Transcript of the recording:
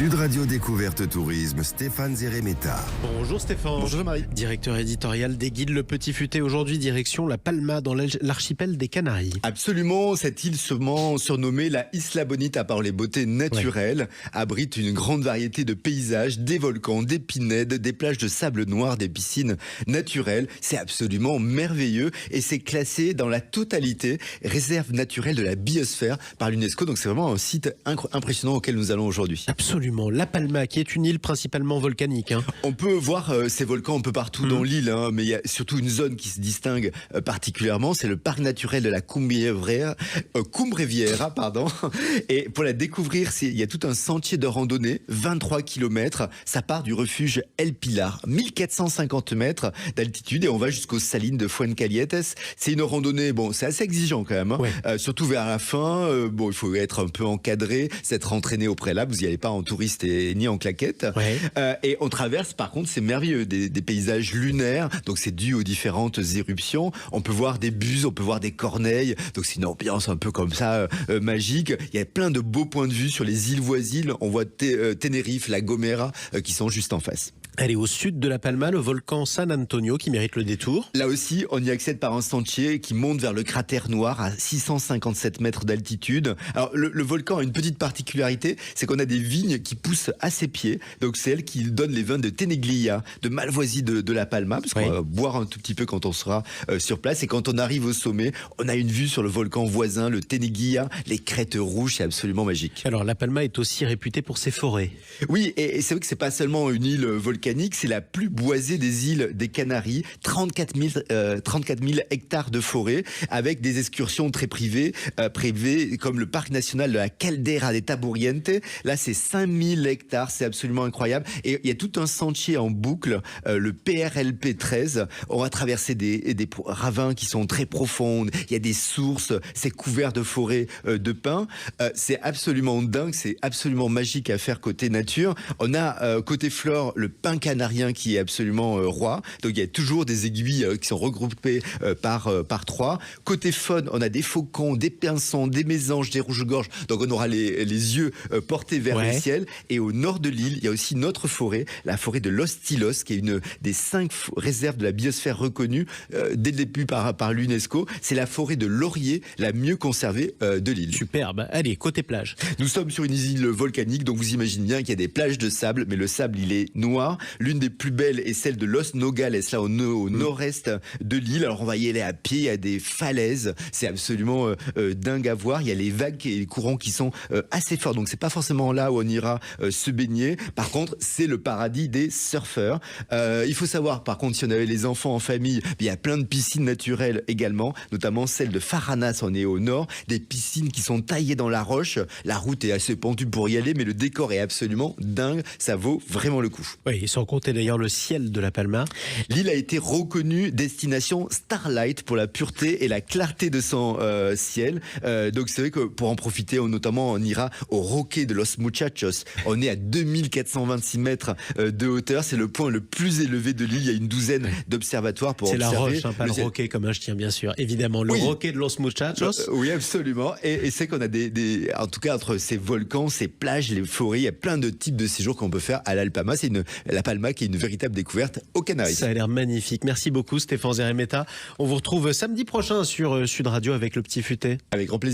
Sud Radio Découverte Tourisme, Stéphane Zeremeta. Bonjour Stéphane. Bonjour Marie. Directeur éditorial des Guides Le Petit Futé. Aujourd'hui, direction La Palma dans l'archipel des Canaries. Absolument, cette île surnommée la Isla Bonita par les beautés naturelles abrite une grande variété de paysages, des volcans, des pinèdes, des plages de sable noir, des piscines naturelles. C'est absolument merveilleux et c'est classé dans la totalité réserve naturelle de la biosphère par l'UNESCO. Donc c'est vraiment un site impressionnant auquel nous allons aujourd'hui. Absolument. La Palma, qui est une île principalement volcanique. On peut voir ces volcans un peu partout dans l'île, mais il y a surtout une zone qui se distingue particulièrement, c'est le parc naturel de la Cumbre Vieja, pardon. Et pour la découvrir, il y a tout un sentier de randonnée, 23 km. Ça part du refuge El Pilar, 1450 mètres d'altitude, et on va jusqu'aux salines de Fuencalietes. C'est une randonnée, c'est assez exigeant quand même, surtout vers la fin. Il faut être un peu encadré, s'être entraîné au préalable. Vous n'y allez pas en touriste ni en claquette. Et on traverse, par contre, c'est merveilleux, des paysages lunaires. Donc c'est dû aux différentes éruptions. On peut voir des buses, on peut voir des corneilles. Donc c'est une ambiance un peu comme ça, magique. Il y a plein de beaux points de vue sur les îles voisines. On voit Tenerife, La Gomera, qui sont juste en face. Elle est au sud de La Palma, le volcan San Antonio qui mérite le détour. Là aussi, on y accède par un sentier qui monte vers le cratère noir à 657 mètres d'altitude. Alors, le volcan a une petite particularité, c'est qu'on a des vignes qui poussent à ses pieds. Donc, c'est elle qui donne les vins de Teneglia, de Malvoisie de La Palma, parce qu'on va boire un tout petit peu quand on sera sur place. Et quand on arrive au sommet, on a une vue sur le volcan voisin, le Teneglia, les crêtes rouges, c'est absolument magique. Alors, La Palma est aussi réputée pour ses forêts. Oui, et c'est vrai que c'est pas seulement une île volcanique, c'est la plus boisée des îles des Canaries, 34 000 hectares de forêt, avec des excursions très privées, comme le parc national de la Caldera de Taburiente. Là, c'est 5 000 hectares, c'est absolument incroyable. Et il y a tout un sentier en boucle, le PRLP 13. On va traverser des ravins qui sont très profondes. Il y a des sources, c'est couvert de forêts de pins. C'est absolument dingue, c'est absolument magique à faire côté nature. On a côté flore le pin canarien qui est absolument roi. Donc il y a toujours des aiguilles qui sont regroupées par trois. Côté faune, on a des faucons, des pinsons, des mésanges, des rouges-gorges. Donc on aura les yeux portés vers le ciel. Et au nord de l'île, il y a aussi notre forêt, la forêt de Los Tilos, qui est une des 5 réserves de la biosphère reconnues dès le début par l'UNESCO. C'est la forêt de laurier la mieux conservée de l'île. Superbe. Allez, côté plage. Nous sommes sur une île volcanique, donc vous imaginez bien qu'il y a des plages de sable, mais le sable, il est noir. L'une des plus belles est celle de Los Nogales, là au nord-est de l'île. Alors on va y aller à pied, il y a des falaises, c'est absolument dingue à voir. Il y a les vagues et les courants qui sont assez forts, donc c'est pas forcément là où on ira se baigner. Par contre, c'est le paradis des surfeurs. Il faut savoir, par contre, si on avait les enfants en famille, il y a plein de piscines naturelles également, notamment celle de Faranas, on est au nord, des piscines qui sont taillées dans la roche. La route est assez pentue pour y aller, mais le décor est absolument dingue, ça vaut vraiment le coup. Oui, sans compter d'ailleurs le ciel de La Palma. L'île a été reconnue destination Starlight pour la pureté et la clarté de son ciel. Donc c'est vrai que pour en profiter, notamment on ira au Roque de Los Muchachos. On est à 2426 mètres de hauteur. C'est le point le plus élevé de l'île. Il y a une douzaine d'observatoires pour observer. C'est la roche, pas le Roque comme un chien, bien sûr. Évidemment, le Roque de Los Muchachos. Oui, absolument. Et c'est qu'on a en tout cas, entre ces volcans, ces plages, les forêts, il y a plein de types de séjours qu'on peut faire à La Palma. C'est La Palma qui est une véritable découverte aux Canaries. Ça a l'air magnifique. Merci beaucoup Stéphane Zeremeta. On vous retrouve samedi prochain sur Sud Radio avec Le Petit Futé. Avec grand plaisir.